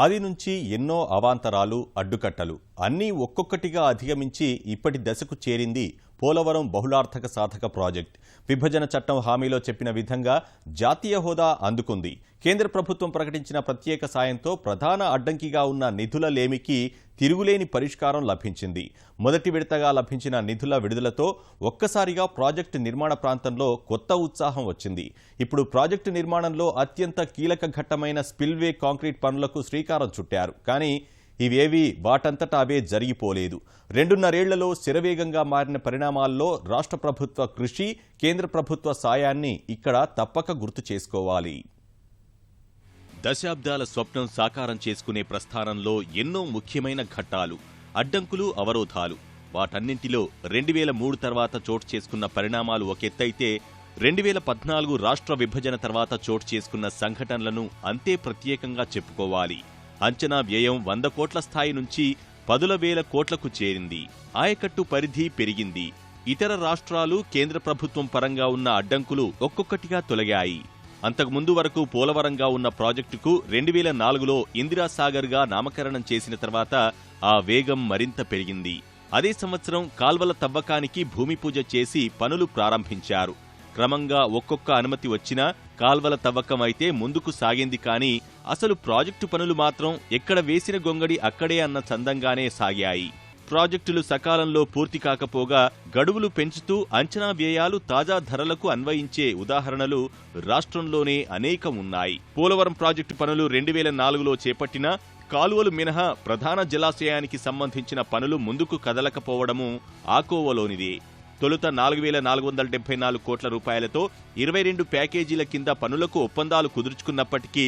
ఆది నుంచి ఎన్నో అవాంతరాలు అడ్డుకట్టలు అన్నీ ఒక్కొక్కటిగా అధిగమించి ఇప్పటి దశకు చేరింది పోలవరం బహుళార్థక సాధక ప్రాజెక్ట్. విభజన చట్టం హామీలో చెప్పిన విధంగా జాతీయ హోదా అందుకుంది. కేంద్ర ప్రభుత్వం ప్రకటించిన ప్రత్యేక సాయంతో ప్రధాన అడ్డంకిగా ఉన్న నిధుల లేమికి తిరుగులేని పరిష్కారం లభించింది. మొదటి విడతగా లభించిన నిధుల విడుదలతో ఒక్కసారిగా ప్రాజెక్టు నిర్మాణ ప్రాంతంలో కొత్త ఉత్సాహం వచ్చింది. ఇప్పుడు ప్రాజెక్టు నిర్మాణంలో అత్యంత కీలక ఘట్టమైన స్పిల్వే కాంక్రీట్ పనులకు శ్రీకారం చుట్టారు. కానీ ఇవేవీ వాటంతటా అవే జరిగిపోలేదు. 2.5 ఏళ్లలో శరవేగంగా మారిన పరిణామాల్లో రాష్ట్ర ప్రభుత్వ కృషి, కేంద్ర ప్రభుత్వ సాయాన్ని ఇక్కడ తప్పక గుర్తు చేసుకోవాలి. దశాబ్దాల స్వప్నం సాకారం చేసుకునే ప్రస్థానంలో ఎన్నో ముఖ్యమైన ఘట్టాలు, అడ్డంకులు, అవరోధాలు. వాటన్నింటిలో 2003 తర్వాత చోటు చేసుకున్న పరిణామాలు ఒకెత్తైతే 2014 రాష్ట్ర విభజన తర్వాత చోటు చేసుకున్న సంఘటనలను అంతే ప్రత్యేకంగా చెప్పుకోవాలి. అంచనా వ్యయం 100 కోట్ల స్థాయి నుంచి 10,000 కోట్లకు చేరింది. ఆయకట్టు పరిధి పెరిగింది. ఇతర రాష్ట్రాలు, కేంద్ర ప్రభుత్వం పరంగా ఉన్న అడ్డంకులు ఒక్కొక్కటిగా తొలగాయి. అంతకుముందు వరకు పోలవరంగా ఉన్న ప్రాజెక్టుకు 2004లో ఇందిరాసాగర్గా నామకరణం చేసిన తర్వాత ఆ వేగం మరింత పెరిగింది. అదే సంవత్సరం కాల్వల తవ్వకానికి భూమి పూజ చేసి పనులు ప్రారంభించారు. క్రమంగా ఒక్కొక్క అనుమతి వచ్చినా కాల్వల తవ్వకం అయితే ముందుకు సాగింది. కానీ అసలు ప్రాజెక్టు పనులు మాత్రం ఎక్కడ వేసిన గొంగడి అక్కడే అన్న చందంగానే సాగాయి. ప్రాజెక్టులు సకాలంలో పూర్తి కాకపోగా గడువులు పెంచుతూ అంచనా వ్యయాలు తాజా ధరలకు అన్వయించే ఉదాహరణలు రాష్ట్రంలోనే అనేకం ఉన్నాయి. పోలవరం ప్రాజెక్టు పనులు 2004లో చేపట్టినా కాలువలు మినహా ప్రధాన జలాశయానికి సంబంధించిన పనులు ముందుకు కదలకపోవడము ఆకోవలోనిదే. తొలుత 4,474 కోట్ల రూపాయలతో 22 ప్యాకేజీల కింద పనులకు ఒప్పందాలు కుదుర్చుకున్నప్పటికీ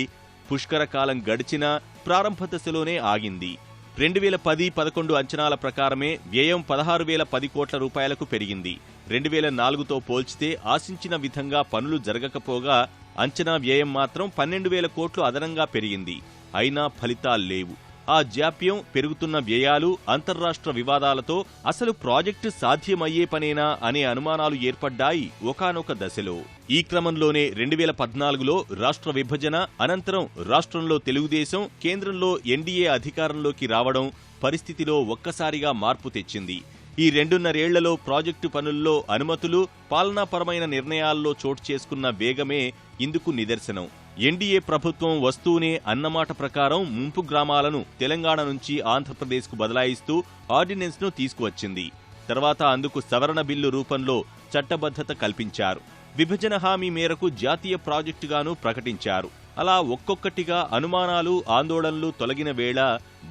పుష్కర కాలం గడిచినా ప్రారంభ దశలోనే ఆగింది. 2010-11 అంచనాల ప్రకారమే వ్యయం 16,010 కోట్ల రూపాయలకు పెరిగింది. 2004తో పోల్చితే ఆశించిన విధంగా పనులు జరగకపోగా అంచనా వ్యయం మాత్రం 12,000 కోట్లు అదనంగా పెరిగింది. అయినా ఫలితాల్లేవు. ఆ జాప్యం, పెరుగుతున్న వ్యయాలు, అంతర్రాష్ట్ర వివాదాలతో అసలు ప్రాజెక్టు సాధ్యమయ్యే పనేనా అనే అనుమానాలు ఏర్పడ్డాయి ఒకానొక దశలో. ఈ క్రమంలోనే 2014లో రాష్ట్ర విభజన అనంతరం రాష్ట్రంలో తెలుగుదేశం, కేంద్రంలో ఎన్డీఏ అధికారంలోకి రావడం పరిస్థితిలో ఒక్కసారిగా మార్పు తెచ్చింది. ఈ 2.5 ఏళ్లలో ప్రాజెక్టు పనుల్లో అనుమతులు, పాలనాపరమైన నిర్ణయాల్లో చోటు చేసుకున్న వేగమే ఇందుకు నిదర్శనం. ఎన్డీఏ ప్రభుత్వం వస్తూనే అన్నమాట ప్రకారం ముంపు గ్రామాలను తెలంగాణ నుంచి ఆంధ్రప్రదేశ్కు బదలాయిస్తూ ఆర్డినెన్స్ను తీసుకువచ్చింది. తర్వాత అందుకు సవరణ బిల్లు రూపంలో చట్టబద్ధత కల్పించారు. విభజన హామీ మేరకు జాతీయ ప్రాజెక్టుగాను ప్రకటించారు. అలా ఒక్కొక్కటిగా అనుమానాలు, ఆందోళనలు తొలగిన వేళ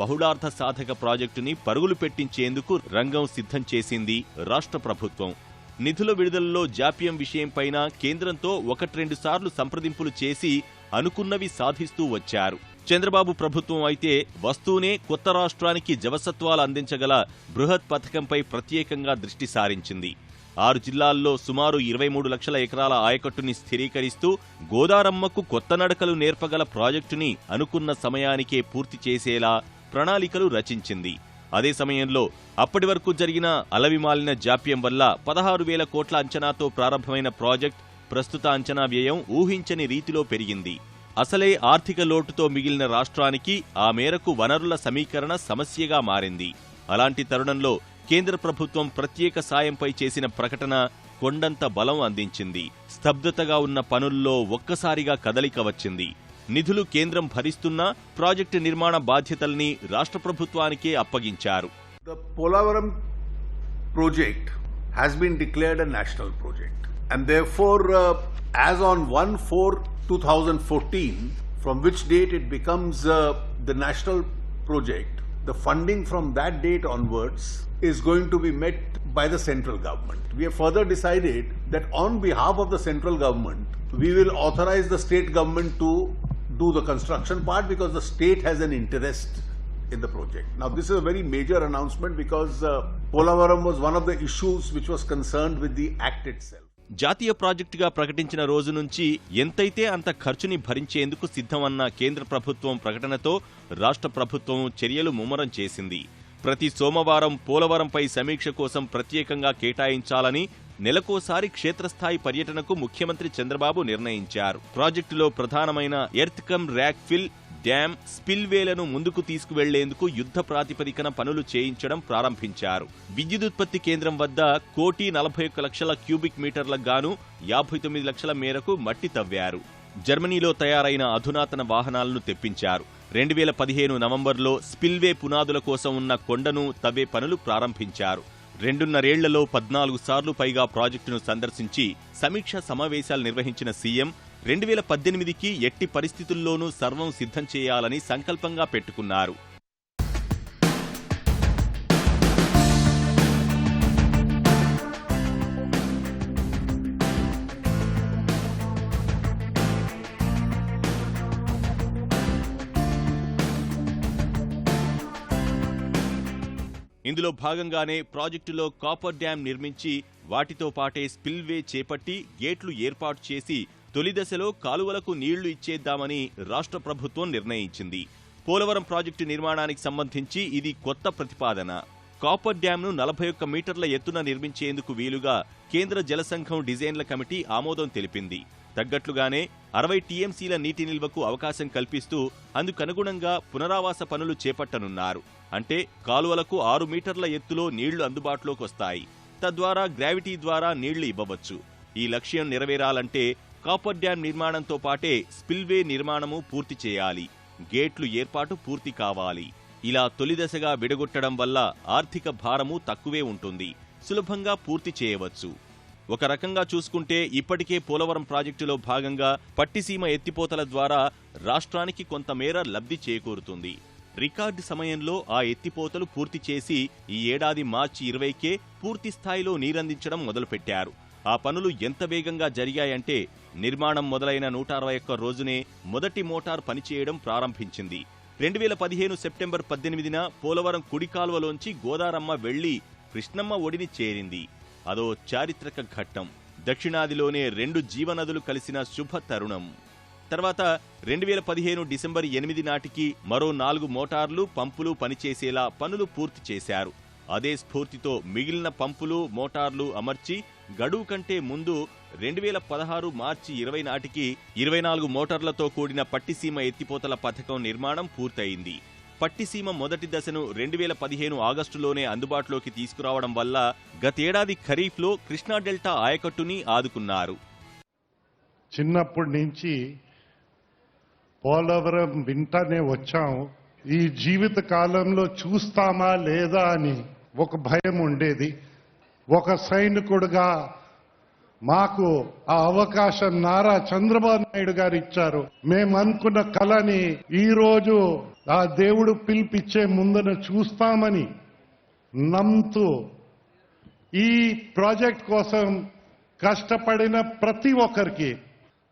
బహుళార్థ సాధక ప్రాజెక్టుని పరుగులు పెట్టించేందుకు రంగం సిద్ధం చేసింది రాష్ట్ర ప్రభుత్వం. నిధుల విడుదలలో జాప్యం విషయంపైన కేంద్రంతో 1-2 సార్లు సంప్రదింపులు చేసి అనుకున్నవి సాధిస్తూ వచ్చారు. చంద్రబాబు ప్రభుత్వం అయితే వస్తూనే కొత్త రాష్ట్రానికి జవసత్వాలు అందించగల బృహత్ పథకంపై ప్రత్యేకంగా దృష్టి సారించింది. 6 జిల్లాల్లో సుమారు 23 లక్షల ఎకరాల ఆయకట్టుని స్థిరీకరిస్తూ గోదారమ్మకు కొత్త నడకలు నేర్పగల ప్రాజెక్టుని అనుకున్న సమయానికే పూర్తి చేసేలా ప్రణాళికలు రచించింది. అదే సమయంలో అప్పటి వరకు జరిగిన అలవిమాలిన జాప్యం వల్ల 16,000 కోట్ల అంచనాతో ప్రారంభమైన ప్రాజెక్ట్ ప్రస్తుత అంచనా వ్యయం ఊహించని రీతిలో పెరిగింది. అసలే ఆర్థిక లోటుతో మిగిలిన రాష్ట్రానికి ఆ మేరకు వనరుల సమీకరణ సమస్యగా మారింది. అలాంటి తరుణంలో కేంద్ర ప్రభుత్వం ప్రత్యేక సాయంపై చేసిన ప్రకటన కొండంత బలం అందించింది. స్తబ్దతగా ఉన్న పనుల్లో ఒక్కసారిగా కదలిక వచ్చింది. నిధులు కేంద్రం భరిస్తున్నా ప్రాజెక్టు నిర్మాణ బాధ్యతల్ని రాష్ట్ర ప్రభుత్వానికే అప్పగించారు. The Polavaram project has been declared a national project, and therefore as on 1/4/2014, from which date it becomes the national project, the funding from that date onwards is going to be met by the central government. We have further decided that on behalf of the central government, we will authorize the state government to do the construction part because the state has an interest in the project. Now this is a very major announcement because Polavaram was one of the issues which was concerned with the act itself. జాతీయ ప్రాజెక్టుగా ప్రకటించిన రోజు నుంచి ఎంతైతే అంత ఖర్చుని భరించేందుకు సిద్ధమన్న కేంద్ర ప్రభుత్వం ప్రకటనతో రాష్ట్ర ప్రభుత్వం చర్యలు ముమ్మరం చేసింది. ప్రతి సోమవారం పోలవరంపై సమీక్ష కోసం ప్రత్యేకంగా కేటాయించాలని నెలకోసారి క్షేత్రస్థాయి పర్యటనకు ముఖ్యమంత్రి చంద్రబాబు నిర్ణయించారు. ప్రాజెక్టులో ప్రధానమైన earth cum rock fill, dam, స్పిల్వేలను ముందుకు తీసుకువెళ్లేందుకు యుద్ధ ప్రాతిపదికన పనులు చేయించడం ప్రారంభించారు. విద్యుదుత్పత్తి కేంద్రం వద్ద 1,41,00,000 క్యూబిక్ మీటర్లకు గాను 59 లక్షల మేరకు మట్టి తవ్వారు. జర్మనీలో తయారైన అధునాతన వాహనాలను తెప్పించారు. 2015 నవంబర్లో స్పిల్వే పునాదుల కోసం ఉన్న కొండను తవ్వే పనులు ప్రారంభించారు. 2.5 ఏళ్లలో 14 సార్లు పైగా ప్రాజెక్టును సందర్శించి సమీక్షా సమావేశాలు నిర్వహించిన సీఎం 2018కి ఎట్టి పరిస్థితుల్లోనూ సర్వం సిద్ధం చేయాలని సంకల్పంగా పెట్టుకున్నారు. ఇందులో భాగంగానే ప్రాజెక్టులో కాపర్ డ్యాం నిర్మించి వాటితో పాటే స్పిల్వే చేపట్టి గేట్లు ఏర్పాటు చేసి తొలి దశలో కాలువలకు నీళ్లు ఇచ్చేద్దామని రాష్ట్ర ప్రభుత్వం నిర్ణయించింది. పోలవరం ప్రాజెక్టు నిర్మాణానికి సంబంధించి ఇది కొత్త ప్రతిపాదన. కాపర్ డ్యాంను 41 మీటర్ల ఎత్తున నిర్మించేందుకు వీలుగా కేంద్ర జలసంఘం డిజైన్ల కమిటీ ఆమోదం తెలిపింది. తగ్గట్లుగానే 60 టీఎంసీల నీటి నిల్వకు అవకాశం కల్పిస్తూ అందుకనుగుణంగా పునరావాస పనులు చేపట్టనున్నారు. అంటే కాలువలకు 6 మీటర్ల ఎత్తులో నీళ్లు అందుబాటులోకి వస్తాయి. తద్వారా గ్రావిటీ ద్వారా నీళ్లు ఇవ్వవచ్చు. ఈ లక్ష్యం నెరవేరాలంటే కాపర్ డ్యాం నిర్మాణంతో పాటే స్పిల్వే నిర్మాణము పూర్తి చేయాలి. గేట్లు ఏర్పాటు పూర్తి కావాలి. ఇలా తొలి దశగా విడగొట్టడం వల్ల ఆర్థిక భారము తక్కువే ఉంటుంది. సులభంగా పూర్తి చేయవచ్చు. ఒక రకంగా చూసుకుంటే ఇప్పటికే పోలవరం ప్రాజెక్టులో భాగంగా పట్టిసీమ ఎత్తిపోతల ద్వారా రాష్ట్రానికి కొంతమేర లబ్ధి చేకూరుతుంది. రికార్డు సమయంలో ఆ ఎత్తిపోతలు పూర్తి చేసి ఈ ఏడాది మార్చి 20కే పూర్తి స్థాయిలో నీరందించడం మొదలుపెట్టారు. ఆ పనులు ఎంత వేగంగా జరిగాయంటే నిర్మాణం మొదలైన 161 రోజునే మొదటి మోటార్ పనిచేయడం ప్రారంభించింది. 2015 సెప్టెంబర్ 18న పోలవరం కుడి కాలువలోంచి గోదారమ్మ వెళ్లి కృష్ణమ్మ ఒడిని చేరింది. అదో చారిత్రక ఘట్టం. దక్షిణాదిలోనే 2 జీవనదులు కలిసిన శుభ తరుణం. తర్వాత 2015 డిసెంబర్ 8 నాటికి మరో 4 మోటార్లు, పంపులు పనిచేసేలా పనులు పూర్తి చేశారు. అదే స్ఫూర్తితో మిగిలిన పంపులు, మోటార్లు అమర్చి గడువు కంటే ముందు 2016 మార్చి 20 నాటికి 24 మోటార్లతో కూడిన పట్టిసీమ ఎత్తిపోతల పథకం నిర్మాణం పూర్తయింది. పట్టిసీమ మొదటి దశను 2015 ఆగస్టులోనే అందుబాటులోకి తీసుకురావడం వల్ల గతేడాది ఖరీఫ్లో కృష్ణా డెల్టా ఆయకట్టుని ఆదుకున్నారు. చిన్నప్పటి నుంచి పోలవరం వింటానే వచ్చాం. ఈ జీవిత కాలంలో చూస్తామా లేదా అని ఒక భయం ఉండేది. ఒక సైనికుడుగా మాకు ఆ అవకాశం నారా చంద్రబాబు నాయుడు గారు ఇచ్చారు. మేమనుకున్న కళని ఈరోజు ఆ దేవుడు పిలిపిచ్చే ముందున చూస్తామని నమ్ముతూ ఈ ప్రాజెక్ట్ కోసం కష్టపడిన ప్రతి ఒక్కరికి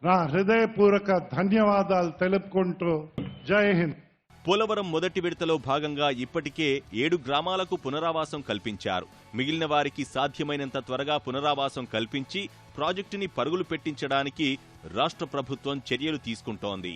నా హృదయపూర్వక ధన్యవాదాలు తెలుపుకుంటూ జై హింద్. పోలవరం మొదటి విడతలో భాగంగా ఇప్పటికే 7 గ్రామాలకు పునరావాసం కల్పించారు. మిగిలిన వారికి సాధ్యమైనంత త్వరగా పునరావాసం కల్పించి ప్రాజెక్టుని పరుగులు పెట్టించడానికి రాష్ట్ర ప్రభుత్వం చర్యలు తీసుకుంటోంది.